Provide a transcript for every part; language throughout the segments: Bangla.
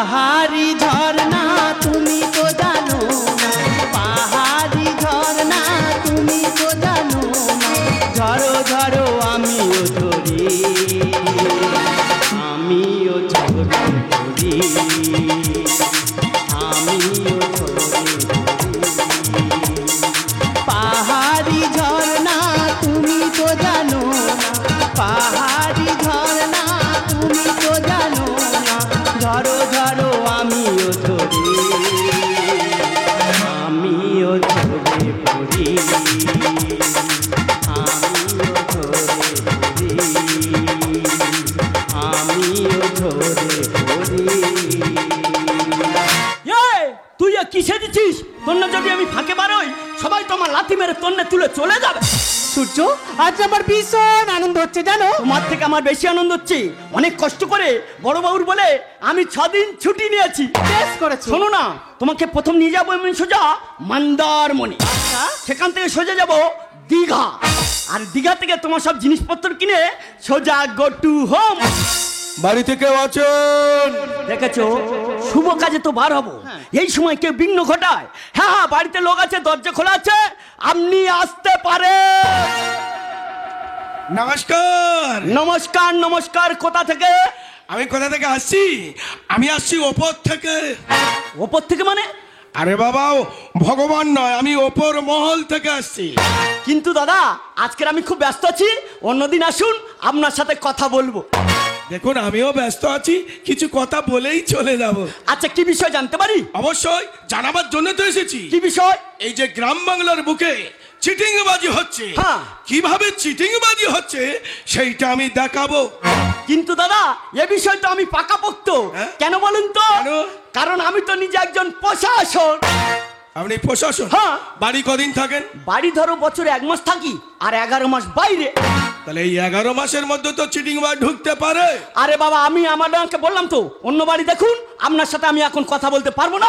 পাহাড়ি ঝর্ণা তুমি তো জানো না, পাহাড়ি ঝর্ণা তুমি তো জানো না, ঝরো ঝরো আমিও ঝরি, আমিও ঝরে ঝরি, আমিও ঝরে ঝরি। পাহাড়ি ঝর্ণা তুমি তো জানো না, পাহাড়ি ঝর্ণা তুমি তো জানো না, ঝরো ঝরো আমিও ঝরি, আমিও ঝরে পড়ি, আমিও ঝরে পড়ি, আমিও ঝরে পড়ি। তুই কিসে দিচ্ছিস? তন্নে যদি আমি ফাঁকে বারোই সবাই তোমার লাথি মেরে তন্নে তুলে চলে যাবে। সূর্য, আজ আমার ভীষণ আনন্দ হচ্ছে জানো। তোমার থেকে আমার বেশি আনন্দ হচ্ছে। অনেক কষ্ট করে বড় বাবুর বলে আমি 6 দিন ছুটি নিয়েছি। বেশ করেছো। শোনো না, তোমাকে প্রথম নিয়ে যাবো এমনি সোজা মন্দারমণি, সেখান থেকে সোজা যাব দীঘা, আর দীঘা থেকে তোমার সব জিনিসপত্র কিনে সোজা গো টু হোম। বাড়িতে কেউ আছেন? দেখেছো, শুভ কাজে তো বার হবো, এই সময় কেউ বিঘ্ন ঘটায়? হ্যাঁ হ্যাঁ, বাড়িতে লোক আছে, দরজা খোলা আছে, আপনি আসতে পারেন। নমস্কার। নমস্কার নমস্কার। কোথা থেকে? আমি কোথা থেকে আসছি? আমি আসছি ওপর থেকে। ওপর থেকে মানে? আরে বাবা, ভগবান নয়, আমি ওপর মহল থেকে আসছি। কিন্তু দাদা, আজকের আমি খুব ব্যস্ত আছি, অন্যদিন আসুন, আপনার সাথে কথা বলবো। দেখুন, আমিও ব্যস্ত আছি, কিছু কথা বলেই চলে যাব। আচ্ছা, কি বিষয় জানতে পারি? অবশ্যই জানাবার জন্য তো এসেছি। কি বিষয়? এই যে গ্রাম বাংলার বুকে চিটিংবাজি হচ্ছে, হ্যাঁ। কিভাবে চিটিংবাজি হচ্ছে সেইটা আমি দেখাবো। কিন্তু দাদা, এ বিষয় তো আমি পাকাপোক্ত। হ্যাঁ? কেন বলুন তো? কেন? কারণ আমি তো নিজে একজন প্রশাসন। আপনি প্রশাসন? হ্যাঁ। বাড়ি কদিন থাকেন? বাড়ি ধরো বছরে 1 মাস থাকি, আর 11 মাস বাইরে। তাহলে এই 11 মাসের মধ্যে তো চিটিংবাজ ঢুকতে পারে। আরে বাবা, আমি আমাকে বললাম তো অন্য বাড়ি দেখুন, আপনার সাথে আমি এখন কথা বলতে পারবো না।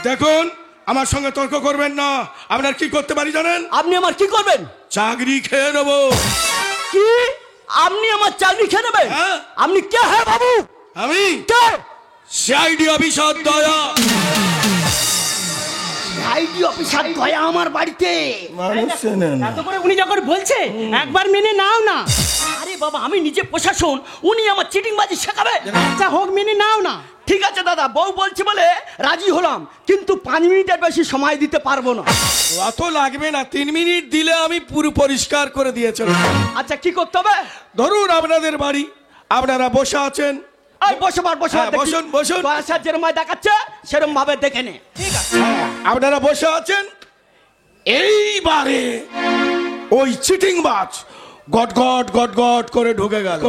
দেখুন, আমার সঙ্গে তর্ক করবেন না। আপনার কি করতে পারি জানেন? আপনি আমার কি করবেন? চাকরি খেয়ে নেবো। কি? আপনি আমার চাকরি খেয়ে নেবেন? হ্যাঁ। আপনি কে? হ্যাঁ বাবু, আমি কে? সিআইডি অফিসার দয়া। আইডি অফিসার দয়া আমার বাড়িতে? এত করে উনি যখন বলছে একবার মেনে নাও না। আরে বাবা, আমি নিজে প্রশাসন, উনি আমার চিটিংবাজি শেখাবে? আচ্ছা হোক, মেনে নাও না। ঠিক আছে দাদা, বউ বলছি বলে রাজি হলাম, কিন্তু 5 মিনিটের বেশি সময় দিতে পারবো না। অত লাগবে না, 3 মিনিট দিলে আমি পুরো পরিষ্কার করে দিয়েছি। আচ্ছা, কি করতে হবে? ধরুন আপনাদের বাড়ি, আপনারা বসে আছেন। এই বসবার হ্যাঁ, বসুন, বসুন। বয়সার যেরম দেখাচ্ছে সেরম ভাবে দেখে নে। ঠিক আছে। আপনারা বসে আছেন। এইবারে ওই চিটিংবাজ গট গট গট গট করে ঢুকে গেল।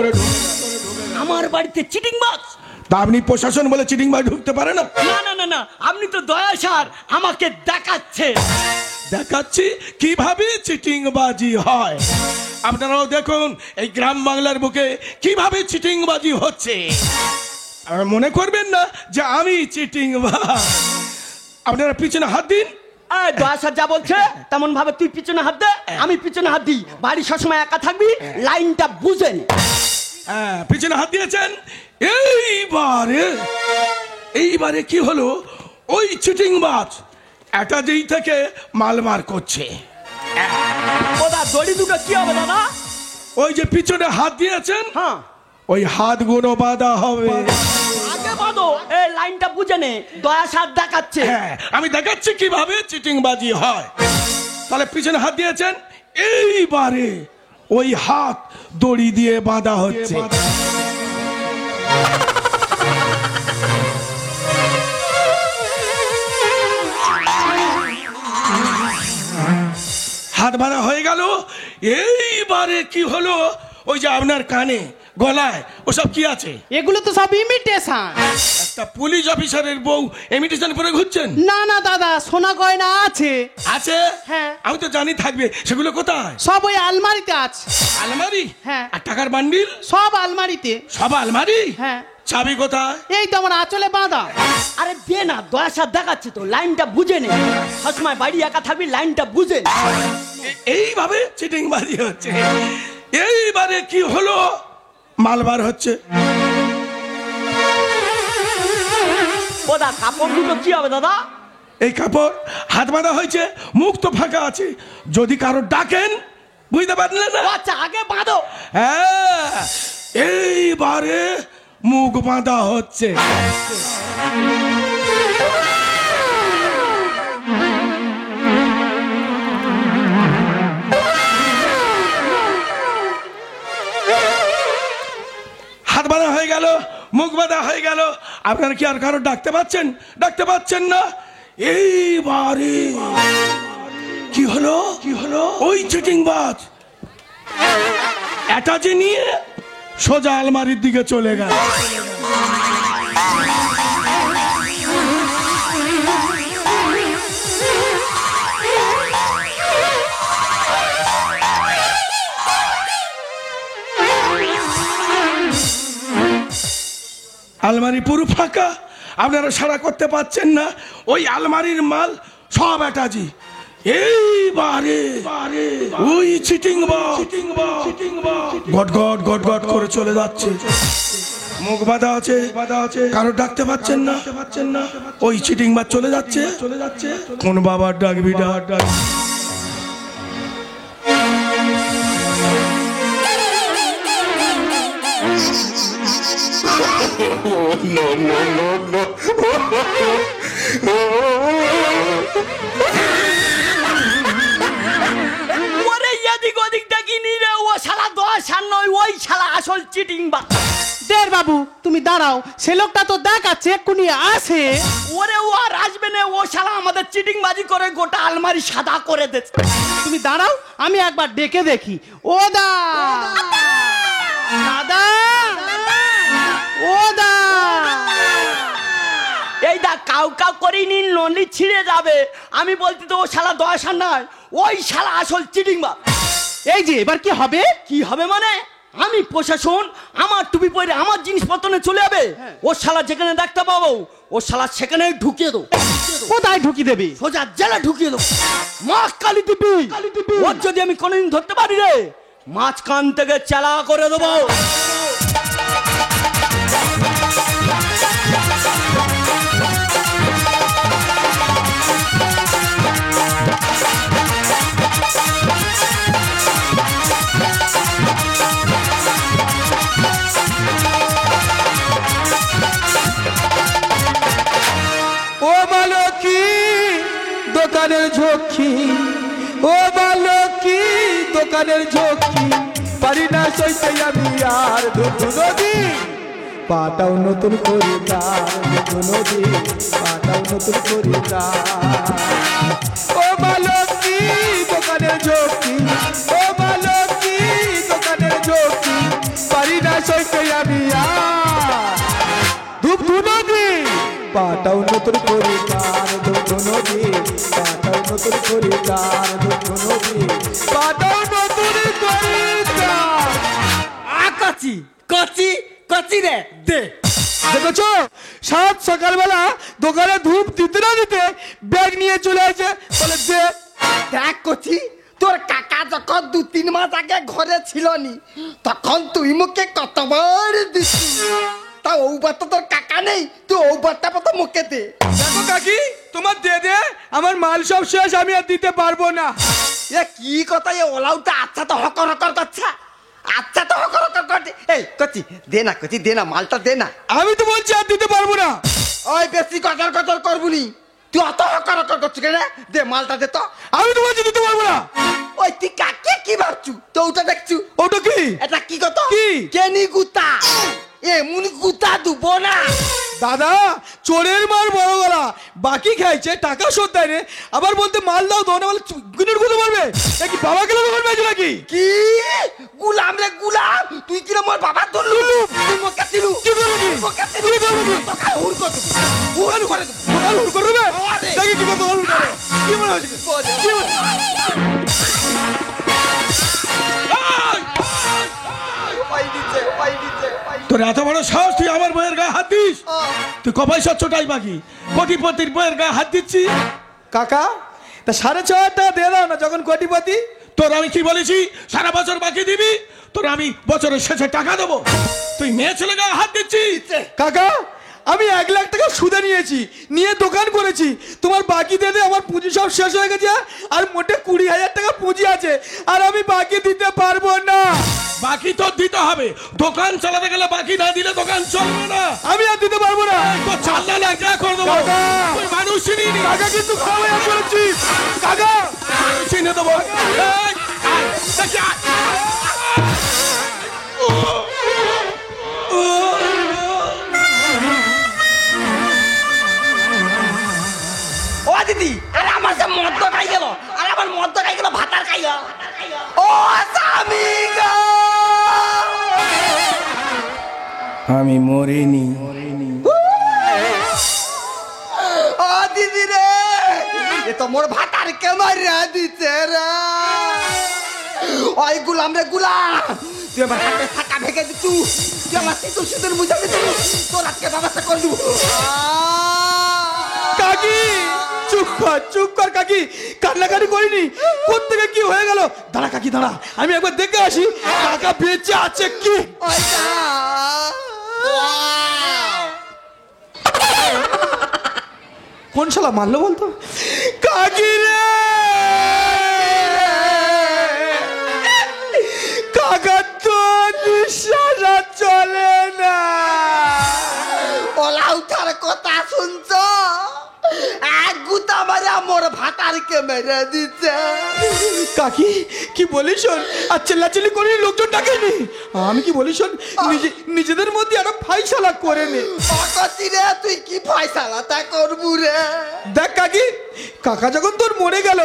আমার বাড়িতে চিটিংবাজ? তা আপনি প্রশাসন বলে চিটিংবাজ ঢুকতে পারে না? না না না না, আপনি তো দয়া স্যার আমাকে দেখাচ্ছে। দেখাচ্ছি কিভাবে চিটিংবাজি হয়। আপনারাও দেখুন এই গ্রাম বাংলার বুকে কিভাবে চিটিংবাজি হচ্ছে। আর মনে করবেন না যে আমি চিটিংবাজ। আপনারা পিছনে হাত দিন। এই দয়া স্যার যা বলছে তেমন ভাবে তুই পিছনে হাত দে, আমি পিছনে হাত দিই। বাড়ি সবসময় একা থাকবি, লাইনটা বুঝে নে। হ্যাঁ, পিছনে হাত দিয়েছেন। এইবারে কি হলো, ওই চিটিংবাজ একটা যেই থেকে মালমার করছে। ওদা দড়ি দুটো কি হবে দাদা? ওই যে পিছনে হাত দিয়েছেন, হ্যাঁ, ওই হাতগুলো বাঁধা হবে। আগে বাঁধো, এই লাইনটা বুঝে নে। দয়া স্যার দেখাচ্ছে। হ্যাঁ, আমি দেখাচ্ছি কিভাবে চিটিংবাজি হয়। তাহলে পিছনে হাত দিয়েছেন, এইবারে ওই হাত দড়ি দিয়ে বাঁধা হচ্ছে। হাত বাঁধা হয়ে গেল। এইবারে কি হলো, ওই যে আপনার কানে গলায় ওসব কি আছে? এগুলো তো সব ইমিটেশন। একটা পুলিশ অফিসারের বউ ইমিটেশন পরে ঘুরছেন? না না দাদা, সোনা গয়না আছে। আছে? হ্যাঁ। আমি তো জানি থাকবে, সেগুলো কোথায়? সব ওই আলমারিতে আছে। আলমারি? হ্যাঁ। আর টাকার বান্ডিল? সব আলমারিতে। সব আলমারি? হ্যাঁ। চাবি কোথায়? এই তো আমার আঁচলে বাঁধা। আরে দে না, দয়া স্যার দেখাচ্ছে তো, লাইনটা বুঝে নে। সবসময় বাড়ি একা থাকবি, লাইনটা বুঝে নে। এইভাবে চিটিংবাজি হচ্ছে। এইবারে কি হলো, মালবার হচ্ছে। দাদা কাপড় দুটো কি হবে দাদা? এই কাপড় হাত বাঁধা হয়েছে, মুখ তো ফাঁকা আছে, যদি কারো ডাকেন, বুঝতে পারলেন না? আচ্ছা আগে বাঁধো। হ্যাঁ, এইবারে মুখ বাঁধা হচ্ছে। হাত বাঁধা হয়ে গেল, মুখ বাঁধা হয়ে গেল। আপনারা কি আর কারো ডাকতে পাচ্ছেন? ডাকতে পাচ্ছেন না? এইবারে কি হলো? কি হলো? ওই চিটিংবাজ অ্যাটাচি নিয়ে সোজা আলমারির দিকে চলে গেল। আলমারি পুরো ফাঁকা, আপনারা সাড়া করতে পাচ্ছেন না। ওই আলমারির মাল সব অ্যাটাচি। এইবারে ওই চিটিংবাজ গট গট গট গট করে চলে যাচ্ছে। মুখ বাঁধা আছে, কারো ডাকতে পাচ্ছেন না। ওই চিটিংবাজ চলে যাচ্ছে। কোন বাবার ডাকবি? ডাক। ওরে এদিক ওদিক দেখিনি রে, ও শালা 10 আর নয়, ওই শালা আসল চিটিংবাজ। দের বাবু তুমি দাঁড়াও, সে লোকটা তো দেখাচ্ছে এক্ষুনি আসে। ওরে ও আর আসবে না, ও শালা আমাদের চিটিংবাজি করে গোটা আলমারি সাদা করে দিচ্ছে। তুমি দাঁড়াও, আমি একবার ডেকে দেখি। ও দা দাদা, ও দা, এই দা কাউ কাউ করিনি, নলি ছিঁড়ে যাবে। আমি বলছি তো ও শালা 10 আর নয়, ওই শালা আসল চিটিংবাজ। এই যে এবার কি হবে? কি হবে মানে? আমি প্রশাসন, আমার টুপি পরে আমার জিনিসপত্র নিয়ে চলে যাবে। ও শালা যেখানে দেখতে পাবো, ও শালা সেখানে ঢুকিয়ে দেবো। কোথায় ঢুকি দেবে? সোজা জেলে ঢুকিয়ে দেবো। মাছ কালি দিবি, ওর যদি আমি কোনোদিন ধরতে পারি রে, মাছ কান থেকে চালা করে দেবো। ও বলো কি দোকানের ঝোঁকি, ও বলো কি দোকানের ঝোঁকি, পারি না সইতে আমি আর দুধ নদী, পাটাও নতুন করে দুধ নদী, পাটাও নতুন করে ও বলো কি দোকানের ঝোঁকি, ও বলো কি দোকানের ঝোঁকি, পারি না সইতে আমি আর দুধ নদী, পাটাও নতুন করে দুধ নদী, পাটাও নতুন করে দুধ নদী, পাটাও নতুন করে কচি কচি কচি রে দে। দেখেছো সাত সকালবেলা দোকানে ধূপ দিতে না দিতে ব্যাগ নিয়ে চলে আসে, বলে দে। দেখ কচি, তোর কাকা যখন 2-3 মাস আগে ঘরে ছিল নি, তখন তুই মুখে কতবার দিছি। তা ওবার তো তোর কাকা নেই, তুই ওবারটা তো মুখে দে। দেখো কাকি, তোমার দে দে, আমার মাল সব শেষ, আমি আর দিতে পারবো না। এ কি কথা, এ ওলাউটা আচ্ছা তো হকর হকর করছে, আচ্ছা তো হকর হকর করছে। এই কচি দে না, কচি দে না, মালটা দে না। আমি তো বলছি আর দিতে পারবো না। ওই বেশি কচর কচর করবুনি, তুই অত হকর হকর করছিস কেন? দে মালটা দে তো। আমি তো বলছি দিতে পারবো না। ওই তুই কাকে কি ভাবছু? তো ওটা দেখছু, ওটা কি? এটা কি কথা? কি? কেনি গুতা, এমন গুতা দুব না। দাদা চোরের মার বড় গলা, বাকি খাইছে টাকা শোধ দেয় রে, আবার বলতে মাল দাও দোনে বলে গুনের গুতে মারবে। কি বাবা গেলে দোকান পেয়েছো নাকি? কি গুলাম রে গুলাম, তুই কি রে মোর বাবা ধরলু? তুই মোকে দিলু, কি করবো কি? মোকে দিলু, কি করবো কি? তোকে হুর কর দেব, হুর করে দেব। দোকান হুড় করবে? আরে। দেখি কি করতে হুড় করে। কি মনে হচ্ছে? কি মনে- ওই দিচ্ছে, ওই দিচ্ছে, ওই তোর এত বড় সাহস, তুই আমার বইয়ের গায়ে হাত দিস? তুই কপাই সচ্ছটাই বাকি, কোটিপতির বইয়ের গায়ে হাত দিচ্ছি? কাকা তা 6,500 টাকা দিয়ে দাও না, যখন কোটিপতি। তোর আমি কি বলেছি সারা বছর বাকি দিবি? তোর আমি বছরের শেষে টাকা দেবো, তুই মেয়ে ছেলে গায়ে হাত দিচ্ছিস? কাকা আমি 1 লাখ টাকা সুদে নিয়েছি, নিয়ে দোকান করেছি। তোমার বাকি দেবে, আমার পুঁজি সব শেষ হয়ে গেছে। আর মোটে 20,000 টাকা পুঁজি আছে, আর আমি বাকি দিতে পারবো না। বাকি তো দিতে হবে, দোকান চালাতে গেলে বাকি না দিলে দোকান চলবে না। আমি আর দিতে পারবো না। তো চাল্লা না যা করে দেবো। কাকা! তুই মানুষ চিনি নি। কাকা কিন্তু খারাপ হয়ে করেছিস কাকা। চিনে দেবো। এই, আয়, দেখি আয়। ও দিদি, আরে আমার সে মদ্য খাই গেল, আরে আমার মদ্য খাই গেল, ভাতার খাই গেল। ও স্বামী গো, আমি মরিনি। ও দিদি রে, এ তো মোর ভাতার কে মারিয়া দিতে রে। ওই গুলাম রে গুলাম, তুই আমার হাতে থাকা ভেঙে দিতু, তুই আমার সিঁদুর সিঁদুর মুছে দিতু, তোর আজকে ব্যবস্থা করলু। কাকি চুপ কর কাকি, কান্নাকাটি করিনি। কোত্থেকে কি হয়ে গেল? দাঁড়া কাকি দাঁড়া, আমি একবার দেখে আসি কাকা বেঁচে আছে কি। ওইটা কোন শালা মারলো বলতো? কাকি রে, কাকা তো নিঃশ্বাস চলে না। ওলা উঠার কথা শুনছ, এক গুতা মারে মোর ভাতারকে মেরে দিচ্ছে। কাকি কি বলিস? আর চেল্লাচিল্লি করে লোকজন ডাকেনি। আমি কি বলিস, নিজেদের মধ্যে একটা ফাইসালা করে নে। অকতি রে, তুই কি ফয়সালাটা করবু রে? দেখ কাকি, কাকা যখন তোর মরে গেল,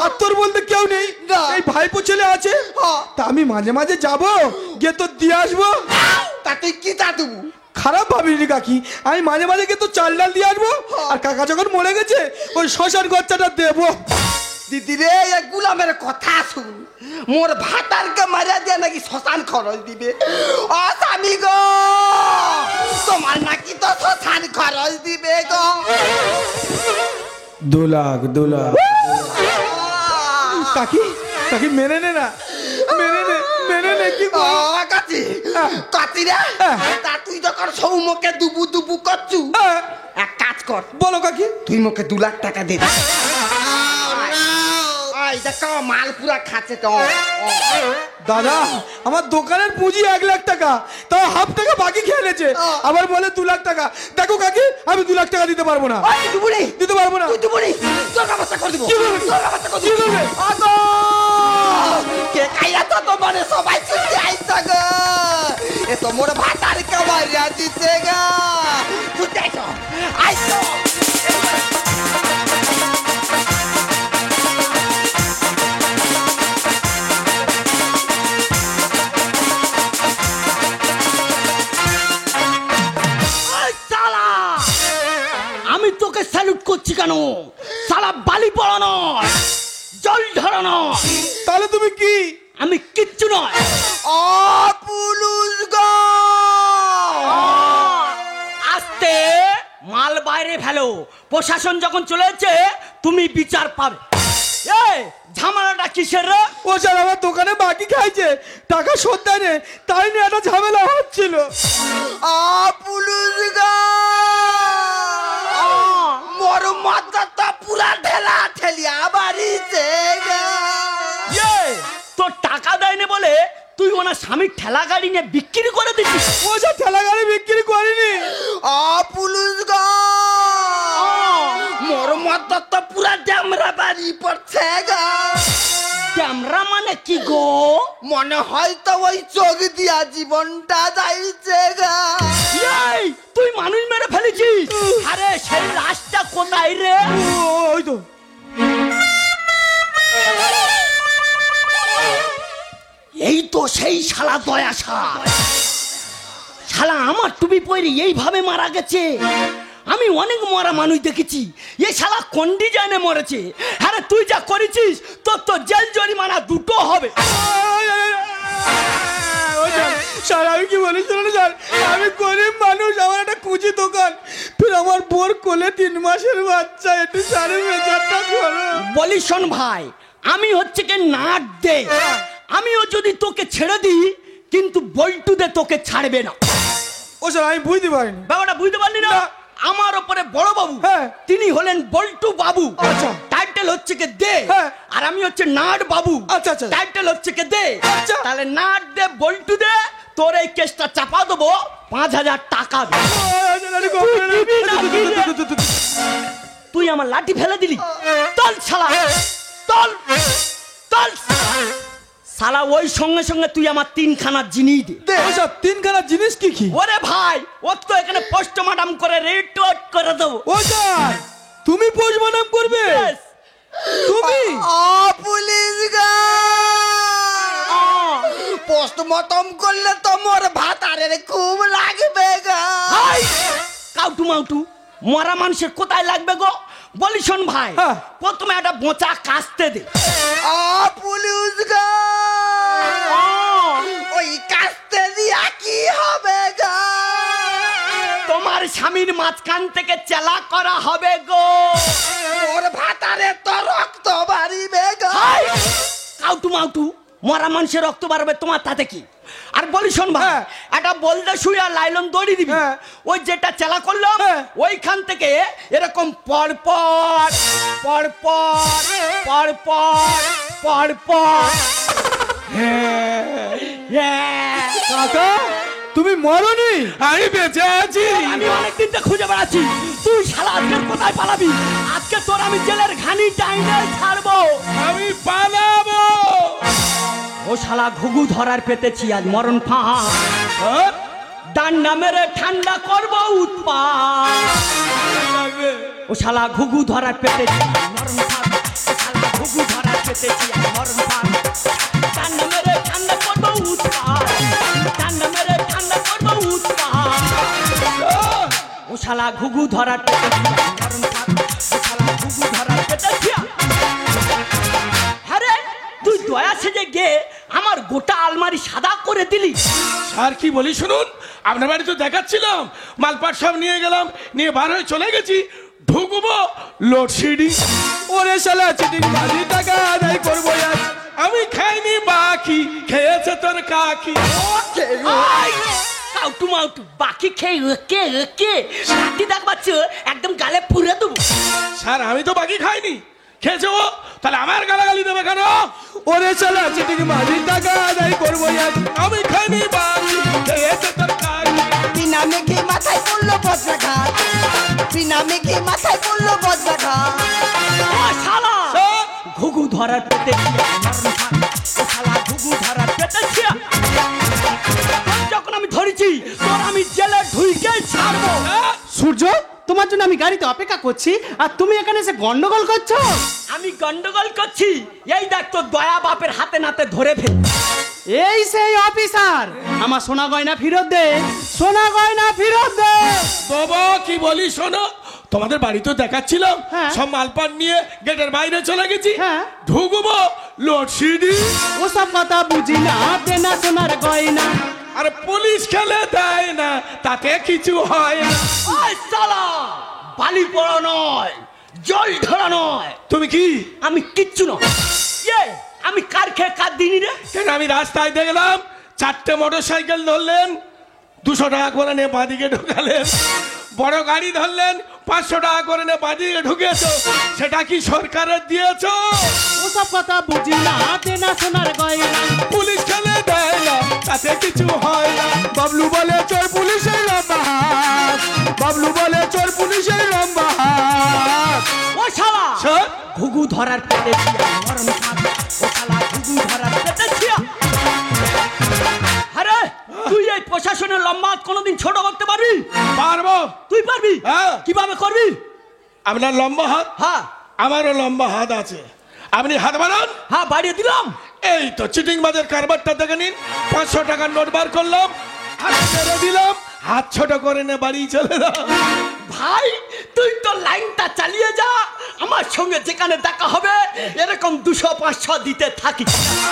আর তোর বলতে কেউ নেই, না। এই ভাইপো ছেলে আছে, হ্যাঁ। তা আমি মাঝে মাঝে যাবো, গিয়ে তোর দিয়ে আসবো। তা তুই কি তা দেবু? খারাপ ভাবিনি কাকি, আমি মাঝে মাঝে গিয়ে তো চাল ডাল দিয়ে আসবো। আর কাকা যখন মরে গেছে, ওই শ্মশান খরচাটা দেবো। দিদি রে, এই গুলামের কথা শুন, মোর ভাতারকে মারিয়া দিয়ে নাকি শ্মশান খরচ দিবে। ও স্বামী গো, তোমার নাকি তো শ্মশান খরচ দিবে গো। 2 লাখ 2 লাখ। কাকি কাকি মেনে নে না, মেনে নে কি ও করবো? কাচি কাচি রে, তা তুই যখন সৌমকে দুবু দুবু করছু, এক কাজ কর, বলো কাকি। তুই মোকে 2 লাখ টাকা দে। আই দেখো মাল পুরা খাচ্ছে তো। দাদা, আমার দোকানের পুঁজি 1 লাখ টাকা, তাও হাফ টাকা বাকি খেয়ে নেছে। আবার বলে 2 লাখ টাকা। দেখো কাকি, আমি 2 লাখ টাকা দিতে পারবো না, ওই তুই বুড়ি, দিতে পারবো না। তুই তো বুড়ি, তোর ব্যবস্থা করে দিব। কি করবে? তোর ব্যবস্থা করে কি দিব। করবে? আগো কে কাইয়া তো তোমার সবাই ছুটি আইছা গো, এ তো মোর ভাতার কামাইয়া দিতে গা। ছুটি আইছো আইছো। আমি তোকে স্যালুট করছি কেন? সালা বালি পড়ানো, জল ঢালানো। তাহলে তুমি কি? আমি কিচ্ছু নয়। পুলুস গো, আস্তে মাল বাইরে ফেলো, প্রশাসন যখন চলে যাচ্ছে তুমি বিচার পাবে। এই ঝামেলাটা কিসের রে? ও স্যার, আমার দোকানে বাকি খাইছে, টাকা শোধ দেয়, তাই নিয়ে একটা ঝামেলা হচ্ছিল। পুলুস গো, মোর মাথাটা পুরা ঠেলা ঠেলিয়া বাড়িতে গা। তোর টাকা দেয়নি বলে তুই ওনার স্বামীর ঠেলা গাড়ি নিয়ে বিক্রি করে দিচ্ছিস। ও স্যার, ঠেলা গাড়ি বিক্রি করিনি। পুলুস গো, মোর মাথাটা পুরা ড্যামরা বাড়ি পড়ছে গা। ক্যামেরা মানে কি গো? মনে হয় তো ওই চোখ দিয়া জীবনটা যাইছে গা। এই তুই মানুষ মেরে ফেলেছিস? আরে সেই লাশটা কোথায় রে? ওই তো। এই তো সেই শালা দয়া শালা আমার টুপি পরে এইভাবে মারা গেছে। আমি অনেক মরা মানুষ দেখেছি, এই শালা কোন ডিজাইনে মরেছে। আরে তুই যা করেছিস তোর তো জেল জরিমানা 2টো হবে। স্যার, আমি কি বলি শুনুন স্যার, আমি গরিব মানুষ, আমার একটা কুচি দোকান, ফির আমার বোর কোলে 3 মাসের বাচ্চা, একটু সাড়ে মেজারটা করো। বলি শোন ভাই, আমি হচ্ছে কি নাট দে, আমিও যদি তোকে ছেড়ে দিই কিন্তু বল্টু দে তোকে ছাড়বে না। ও স্যার, আমি বুঝতে পারিনি। ব্যাপারটা বুঝতে পারলি না? আমার ওপরে বড় বাবু, হ্যাঁ। তিনি হলেন বল্টু বাবু। আচ্ছা। টাইটেল হচ্ছে কে দে, হ্যাঁ। আর আমি হচ্ছে নাট বাবু। আচ্ছা, আচ্ছা। টাইটেল হচ্ছে কে দে। আচ্ছা। তাহলে নাট দে বল্টু দে, তোর এই কেসটা চাপা দেবো 5,000 টাকা দে। তুই আমার লাঠি ফেলে দিলি, চল শালা, চল চল শালা। ওই সঙ্গে সঙ্গে তুই আমার 3খানা জিনিস দে। আচ্ছা, 3খানা জিনিস কি কি? ওরে ভাই, ও তো এখানে পোস্টমর্টম করে রিপোর্ট করে দেবো। ও স্যার, তুমি পোস্টমর্টম করবে? Yes. তুমি? পুলিশ গা পোস্টমর্টম করলে তো মোর ভাতারের খুব লাগবে গা। হাই, কাউটু মাউটু, মরা মানুষের কোথায় লাগবে গো? বলি শোন ভাই, হ্যাঁ। প্রথমে একটা বোঁচা কাস্তে দে। পুলিশ গা ওই কাস্তে দিয়া কি হবে গা? তোমার স্বামীর মাঝখান থেকে চেলা করা হবে গো। মোর ভাতারে তো রক্ত বাড়িবে গা। হাই, কাউটু মাউটু, মরা মানুষের রক্ত বাড়বে, তোমার তাতে কি? আর বলি শোন ভাই, হ্যাঁ। একটা বলতে শুই আর লাইলন দড়ি দিবি। হ্যাঁ। ওই যেটা চেলা করলাম, হ্যাঁ। ওইখান থেকে এরকম পর পর পর পর পর পর পর পর। হ্যাঁ। কাকা, তুমি মরনি? আমি বেঁচে আছি। আমি অনেকদিন তো খুঁজে বেড়াচ্ছি, তুই শালা আজকে কোথায় পালাবি? আজকে তোর আমি জেলের ঘানি টাইনে ছাড়বো। আমি পালাবো। ও শালা ঘুঘু ধরার পেতেছি আজ মরণ ফাঁহা। ডান্ডা মেরে ঠান্ডা করবো উৎপাত। ও শালা ঘুঘু ধরার পেতেছি মরণ ফাঁক। ও শালা ঘুঘু ধরার পেতেছি আজ মরণ ফাঁক। ডান্ডা মেরে ঠান্ডা করবো উৎপাত। ডান্ডা মেরে ঠান্ডা করবো উৎপাত। ও শালা ঘুঘু ধরার পেতেছি আজ মরণ ফাঁক। ও শালা ঘুঘু ধরার পেতেছি। আরে তুই দয়া সেজে গে আমার গোটা আলমারি সাদা করে দিলি। স্যার কি বলি শুনুন, আপনার বাড়ি তো দেখাচ্ছিলাম, মালপাট সব নিয়ে গেলাম, নিয়ে বার হয়ে চলে গেছি, ঢুকবো লোডশেডিং। ওরে শালা, চিটিং বাজি টাকা আদায় করবো আজ। আমি খাইনি বাকি, খেয়েছে তোর কাকি। আই, কাউটু মাউটু, বাকি খেয়ে ওকে ওকে লাঠি দেখবাচ্ছ, একদম গালে পুরে দেবো। স্যার আমি তো বাকি খাইনি, খেয়েছে ও, তাহলে আমার গালাগালি দেবে কেন? ওরে শালা, চিটিং বাজি টাকা আদায় করবো আজ। আমি খাইনি বাকি, খেয়েছে তোর কাকি। বিনা মেঘে মাথায় পড়লো বজ্রাঘাত। বিনা মেঘে মাথায় পড়লো বজ্রাঘাত। ও শালা স্যার, ঘুঘু ধরার পেতেছি মরণ ফাঁক। ও শালা ঘুঘু ধরার পেতেছি। যখন আমি ধরেছি তোর আমি জেলে ঢুইকে ছাড়বো। সূর্য, তোমার জন্য আমি গাড়িতে অপেক্ষা করছি, আর তুমি এখানে এসে গন্ডগোল করছো। আমি গন্ডগোল করছি, এই দেখ তোর দয়া বাপের হাতে নাতে ধরে ফেল। এই সেই অফিসার, আমার সোনা গয়না ফেরত দে, সোনা গয়না ফেরত দে। বাবা কি বলি শোনো, তোমাদের বাড়ি তো দেখাচ্ছিলাম, হ্যাঁ। সব মালপাট নিয়ে গেটের বাইরে চলে গেছি, হ্যাঁ। ঢুকবো লোডশেডিং। ওসব কথা বুঝি না, দেনা সোনার গয়না। আর পুলিশ খেলে দেয় না, তাতে কিছু হয় না। ওই শালা বালি পড়া নয়, জল ধরা নয়। তুমি কি? আমি কিচ্ছু নয়। আমি কার খেয়ে কার দিনি রে? কেন আমি রাস্তায় দেখলাম 4টে মোটর সাইকেল ধরলেন, 200 টাকা করে নিয়ে বাঁদিকে ঢুকালেন, বড় গাড়ি ধরলেন, 500 টাকা করে নিয়ে বাঁদিকে ঢুকেছো, সেটা কি সরকারের দিয়েছো? ওসব কথা বুঝি না, দেনা সোনার গয়না। পুলিশ খেলে দেয় না, তাতে কিছু হয় না। বাবলু বলে চোর পুলিশের লম্বা হাত, বাবলু বলে চোর পুলিশের লম্বা হাত। ও শালা স্যার, ঘুঘু ধরার পেতেছি মরণ ফাঁক। ও শালা ঘুঘু ধরার পেতেছি। আরে তুই এই প্রশাসনের লম্বা হাত কোনোদিন ছোট করতে পারবি? পারবো। তুই পারবি? হ্যাঁ। কিভাবে করবি? আপনার লম্বা হাত, হ্যাঁ আমারও লম্বা হাত আছে, আপনি হাত বাড়ান। হ্যাঁ বাড়িয়ে দিলাম। এই তো চিটিং বাজের কারবারটা দেখে নিন, 500 টাকার নোট বার করলাম, হাত ছেড়ে দিলাম, হাত ছোট করে নে বাড়ি চলে যাও। ভাই তুই তো লাইনটা চালিয়ে যা, আমার সঙ্গে যেখানে দেখা হবে এরকম 200-500 দিতে থাকি।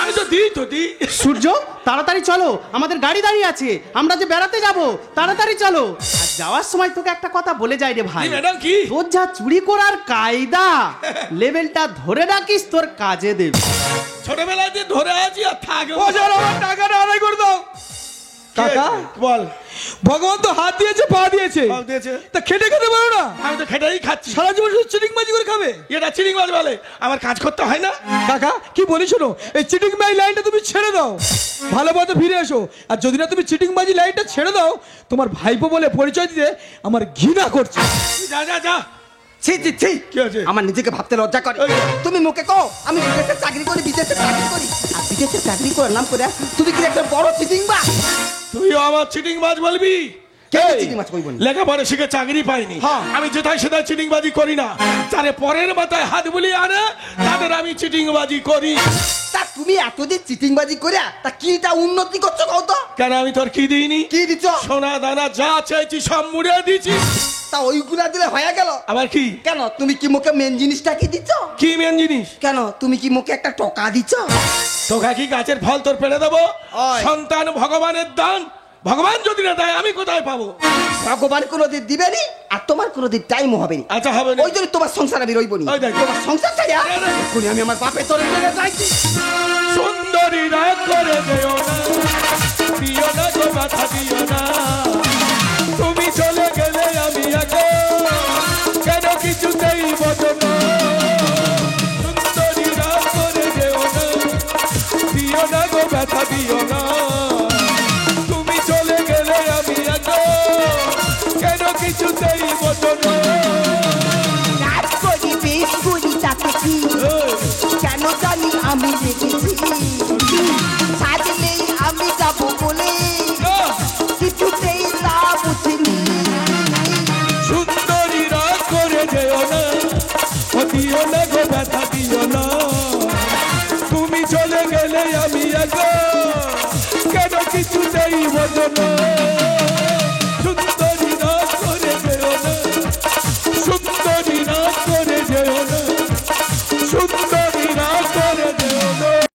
আমি তো দিই। সূর্য, তাড়াতাড়ি চলো, আমাদের গাড়ি দাঁড়িয়ে আছে, আমরা যে বেড়াতে যাব, তাড়াতাড়ি চলো। আর যাওয়ার সময় তোকে একটা কথা বলে যাই রে ভাই, ম্যাডাম কি? তোর যা চুরি করার কায়দা, লেভেলটা ধরে রাখিস, তোর কাজে দেবে। ছোটবেলায় যে ধরে আছি আর থাকবো। ও যারা আমার টাকাটা আদায় করে দাও। কাকা বল। ভগবান তো হাত দিয়েছে পা দিয়েছে সব দিয়েছে। তা খেটে খেতে পারো না আমি তো খেটেই খাচ্ছি। সারা জীবন শুধু চিটিং বাজি করে খাবে এটা চিটিং বাজ বলে, আমার কাজ করতে হয় না? কাকা কি বলি শোনো, এই চিটিং বাজি লাইনটা তুমি ছেড়ে দাও, ভালো পথে ফিরে এসো। আর যদি না তুমি চিটিং বাজি লাইনটা ছেড়ে দাও, তোমার ভাইপো বলে পরিচয় দিতে আমার ঘৃণা করছে। যা যা যা। ছি ছি ছি, কি আছে? আমার নিজেকে ভাবতে লজ্জা করে। ওই। তুমি মুখে কও আমি বিদেশে চাকরি করি, বিদেশে চাকরি করি, আর বিদেশে চাকরি করার নাম করে তুমি কি একটা বড় চিটিং বা? তুইও আমার চিটিং বাজ বলবি? কে এই, চিটিং বাজ কইবনি? লেখাপড়া শিখে চাকরি পাইনি, হ্যাঁ। আমি যেটাই সেটাই চিটিং বাজি করি না। যারে পরের মাথায় হাত বুলিয়ে আনে তাদের আমি চিটিং বাজি করি। তা তুমি এতদিন চিটিং বাজি করে তা কিটা উন্নতি করছো কও তো? কেন আমি তোর কি দিইনি? কি দিছ? সোনা দানা যা চাইছি সব মুড়ে দিয়েছি। তা ওইগুলা দিলে হয়ে গেল? আবার কি? কেন তুমি কি মুখে মেন জিনিসটা কি দিচ্ছ? কি মেন জিনিস? কেন তুমি কি মুখে একটা টকা দিচ্ছ? তোকে কি গাছের ফল তোর পেড়ে দেবো? ওই। সন্তান ভগবানের দান, ভগবান যদি না দেয় আমি কোথায় পাবো? ভগবান কোনোদিন দিবেনি আর তোমার কোনোদিন টাইমও হবে না। আচ্ছা হবে না। ওই জন্য তোমার সংসার আমি রইবনি। ওই দেখ। তোমার সংসার ছাড়া এক্ষুনি আমি আমার বাপের তোরে মেরে যাইছি। সুন্দরী রাগ করে দেও না, দিও না গো মাথা দিও না, তুমি চলে গেলে আমি আগে কেন কিছুতেই বোঝো না। সুন্দরী রাগ করে দেও না, দিও না গো ব্যথা দিও না, তুমি চলে গেলে আমি আগে কেন কিছুতেই বোঝো না। রাত করি বেশ করি তাতে কি, কেন জানি আমি রেখেছি, সাজলেই আমি যাবো বলে কিছুতেই তা বুঝিনি। সুন্দরী রাগ করে যেও না, ও দিও না গো ব্যথা দিও না, তুমি চলে গেলে আমি আগে কেন কিছুতেই বোঝো না।